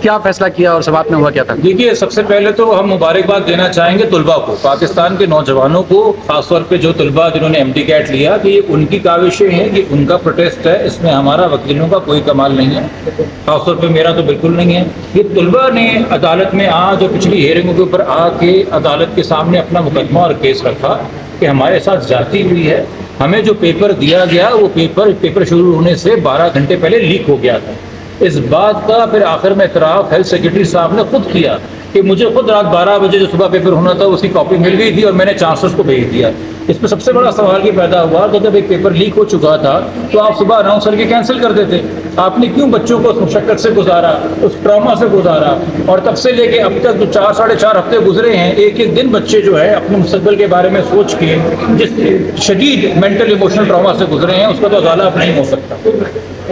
क्या फैसला किया और समाप्त में हुआ क्या था? देखिए, सबसे पहले तो हम मुबारकबाद देना चाहेंगे तुलबा को, पाकिस्तान के नौजवानों को, खासतौर पे जो तुलबा जिन्होंने MD कैट लिया, कि ये उनकी काविशें हैं, कि उनका प्रोटेस्ट है, इसमें हमारा वकीलों का कोई कमाल नहीं है, खासतौर पे मेरा तो बिल्कुल नहीं है। ये तुलबा ने अदालत में आज और पिछली हेयरिंगों के ऊपर आके अदालत के सामने अपना मुकदमा और केस रखा कि हमारे साथ ज्यादती हुई है, हमें जो पेपर दिया गया वो पेपर शुरू होने से 12 घंटे पहले लीक हो गया था। इस बात का फिर आखिर में इतराफ़ हेल्थ सेक्रेटरी साहब ने खुद किया कि मुझे खुद रात 12 बजे जो सुबह पेपर होना था उसकी कॉपी मिल गई थी और मैंने चांसलर्स को भेज दिया। इसमें सबसे बड़ा सवाल ये पैदा हुआ कि जब एक पेपर लीक हो चुका था तो आप सुबह अनाउंस करके कैंसिल कर देते। आपने क्यों बच्चों को उस मुशक्कत से गुजारा, उस ट्रॉमा से गुजारा, और तब से लेके अब तक जो 4 साढ़े 4 हफ्ते गुजरे हैं, एक एक दिन बच्चे जो है अपने मुस्तकबिल के बारे में सोच के जिस शदीद मेंटल इमोशनल ट्रॉमा से गुजरे हैं उसका तो अजाला अब नहीं हो सकता।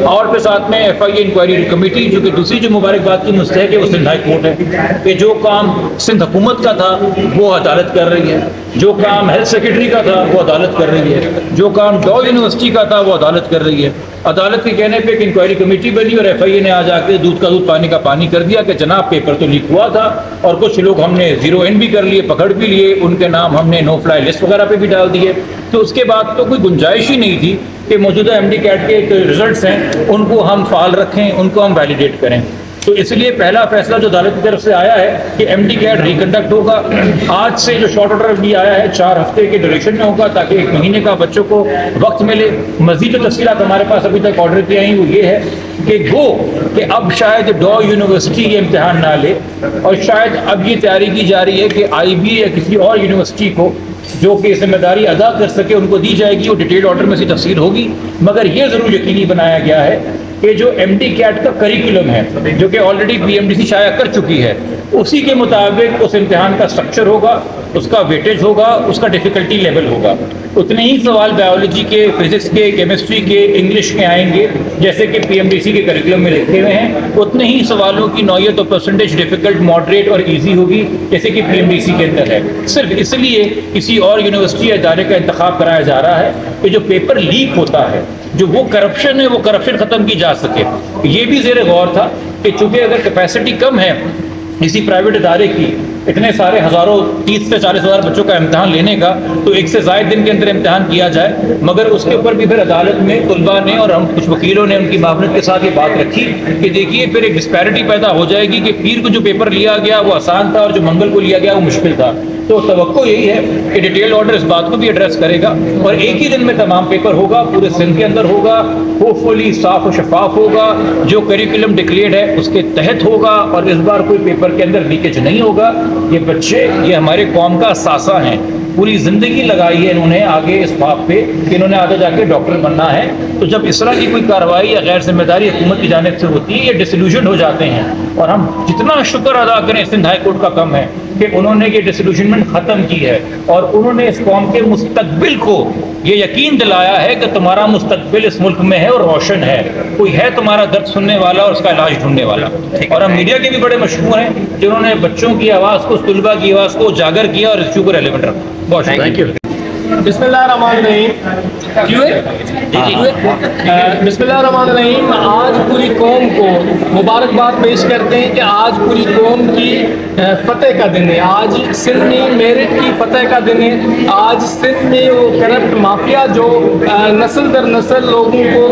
और फिर साथ में FIA इंक्वायरी कमेटी, जो कि दूसरी जो मुबारकबाद की मुस्तहक है वो सिंध हाई कोर्ट है कि जो काम सिंध हुकूमत का था वो अदालत कर रही है, जो काम हेल्थ सेक्रेटरी का था वो अदालत कर रही है, जो काम डॉ यूनिवर्सिटी का था वो अदालत कर रही है। अदालत के कहने पे एक इंक्वायरी कमेटी बनी और FIA ने आज आके दूध का दूध पानी का पानी कर दिया कि जनाब पेपर तो लीक हुआ था और कुछ लोग हमने 0 इन भी कर लिए, पकड़ भी लिए, उनके नाम हमने नो फ्लाई लिस्ट वगैरह पे भी डाल दिए। तो उसके बाद तो कोई गुंजाइश ही नहीं थी कि मौजूदा MD कैट के रिजल्ट्स हैं उनको हम फाल रखें, उनको हम वैलिडेट करें। तो इसलिए पहला फैसला जो अदालत की तरफ से आया है कि MD कैट रिकंडक्ट होगा। आज से जो शॉर्ट ऑर्डर भी आया है 4 हफ्ते के ड्यूरेशन में होगा ताकि 1 महीने का बच्चों को वक्त मिले। मजीद जो तफसीलात हमारे पास अभी तक ऑर्डर की आई वो ये है कि अब शायद डॉ यूनिवर्सिटी ये इम्तहान ना ले और शायद अब ये तैयारी की जा रही है कि IB या किसी और यूनिवर्सिटी को जो कि जिम्मेदारी अदा कर सके उनको दी जाएगी। वो डिटेल ऑर्डर में इसकी तफसील होगी, मगर ये ज़रूर यकीनी बनाया गया है कि जो MD कैट का करिकुलम है जो कि ऑलरेडी PMDC शाया कर चुकी है उसी के मुताबिक उस इम्तिहान का स्ट्रक्चर होगा, उसका वेटेज होगा, उसका डिफ़िकल्टी लेवल होगा। उतने ही सवाल बायोलॉजी के, फिजिक्स के, केमिस्ट्री के, इंग्लिश के आएंगे जैसे कि PMDC के करिकुलम में लिखे हुए हैं। उतने ही सवालों की नौयत और परसेंटेज डिफ़िकल्ट, मॉडरेट और ईजी होगी जैसे कि PMDC के अंदर है। सिर्फ इसलिए किसी और यूनिवर्सिटी या इदारे का इंतखाब कराया जा रहा है कि जो पेपर लीक होता है, जो वो करप्शन है, वो करप्शन ख़त्म की जा सके। ये भी ज़ेर गौर था कि चूँकि अगर कैपेसिटी कम है किसी प्राइवेट इदारे की इतने सारे हज़ारों 30 से 40 हज़ार बच्चों का इम्तहान लेने का, तो 1 से ज़ायद दिन के अंदर इम्तहान किया जाए। मगर उसके ऊपर भी फिर अदालत में तुलबा ने और हम कुछ वकीलों ने उनकी मामलत के साथ ये बात रखी कि देखिए फिर एक डिस्पैरिटी पैदा हो जाएगी कि पीर को जो पेपर लिया गया वो आसान था और जो मंगल को लिया गया वो मुश्किल था। तो तवक्को यही है कि डिटेल ऑर्डर इस बात को भी एड्रेस करेगा और एक ही दिन में तमाम पेपर होगा, पूरे सिंध के अंदर होगा, होपफुली साफ और शफाफ होगा, जो करिकुलम डिक्लेयर्ड है उसके तहत होगा और इस बार कोई पेपर के अंदर लीकेज नहीं होगा। ये बच्चे, ये हमारे कौम का सासा हैं, पूरी ज़िंदगी लगाई है इन्होंने आगे इस बात पे कि इन्होंने आगे जाके डॉक्टर बनना है। तो जब इस तरह की कोई कार्रवाई या गैर जिम्मेदारी हुकूमत की जानिब से होती है, ये डिसल्यूशन हो जाते हैं। और हम जितना शुक्र अदा करें सिंध हाई कोर्ट का कम है कि उन्होंने ये डिसल्यूशनमेंट ख़त्म की है और उन्होंने इस कौम के मुस्तकबिल को ये यकीन दिलाया है कि तुम्हारा मुस्तकबिल इस मुल्क में है और रोशन है, कोई है तुम्हारा दर्द सुनने वाला और उसका इलाज ढूंढने वाला। और हम मीडिया के भी बड़े मशहूर हैं जिन्होंने बच्चों की आवाज़ को, तुलबा की आवाज़ को उजागर किया और इस इशू को रेलेवेंट रखा। बहुत थैंक यू। बिस्मिल्लाहिर्रहमानिर्रहीम। बिस्मिल्लाहिर्रहमानिर्रहीम। आज पूरी कौम को मुबारकबाद पेश करते हैं कि आज पूरी कौम की फतेह का दिन है। आज सिंध में मेरिट की फतेह का दिन है। आज सिंध में वो करप्ट माफिया जो नस्ल दर नस्ल लोगों को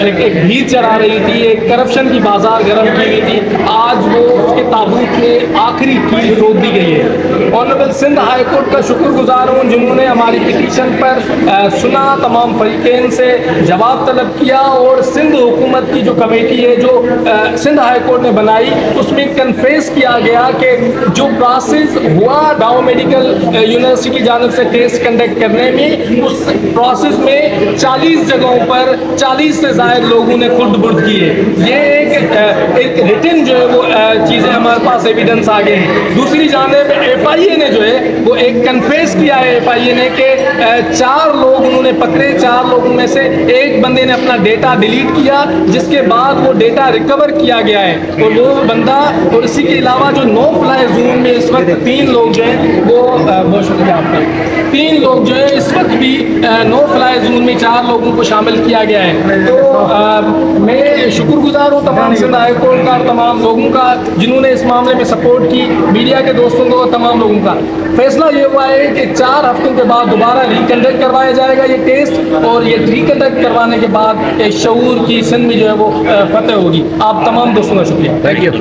एक भीड़ चढ़ा रही थी, एक करप्शन की बाजार गर्म की गई थी, आज वो उसके ताबूत में आखिरी कील रोक दी गई है। ऑनरेबल सिंध हाई कोर्ट का शुक्रगुजार हूँ जिन्होंने हमारी पिटीशन पर सुना, तमाम फरीक़ैन से जवाब तलब किया और सिंध हुकूमत की जो कमेटी है जो सिंध हाई कोर्ट ने बनाई उसमें कन्फेस किया गया कि जो प्रोसेस हुआ डाउ मेडिकल यूनिवर्सिटी की जानिब से टेस्ट कंडक्ट करने में, उस प्रोसेस में 40 जगहों पर 40 से ज़ायद लोगों ने खुर्द बुर्द की है। ये एक रिटन जो है वो चीज़ें हमारे पास एविडेंस आ गए हैं। दूसरी जानिब FIA ने जो है वो एक कन्फेस किया है, FIA डीएनए के 4 लोग उन्होंने पकड़े। 4 लोगों में से एक बंदे ने अपना डेटा डिलीट किया, जिसके बाद वो डेटा रिकवर किया गया है और वो बंदा, और इसी के अलावा जो नो फ्लाई जोन में इस वक्त 3 लोग जो हैं वो बहुत शुक्रिया आपका, 3 लोग जो है इस वक्त भी नो फ्लाई जोन में 4 लोगों को शामिल किया गया है। तो मैं शुक्रगुजार हूँ तमाम सिंध हाई कोर्ट का और तमाम लोगों का जिन्होंने इस मामले में सपोर्ट की, मीडिया के दोस्तों को, तमाम लोगों का। फैसला ये हुआ है कि 4 हफ्तों के बाद दोबारा रिकंडक्ट करवाया जाएगा ये टेस्ट, और ये रिकंडक्ट करवाने के बाद एक शऊर की सिंध में जो है वो फतेह होगी। आप तमाम दोस्तों का शुक्रिया। Thank you.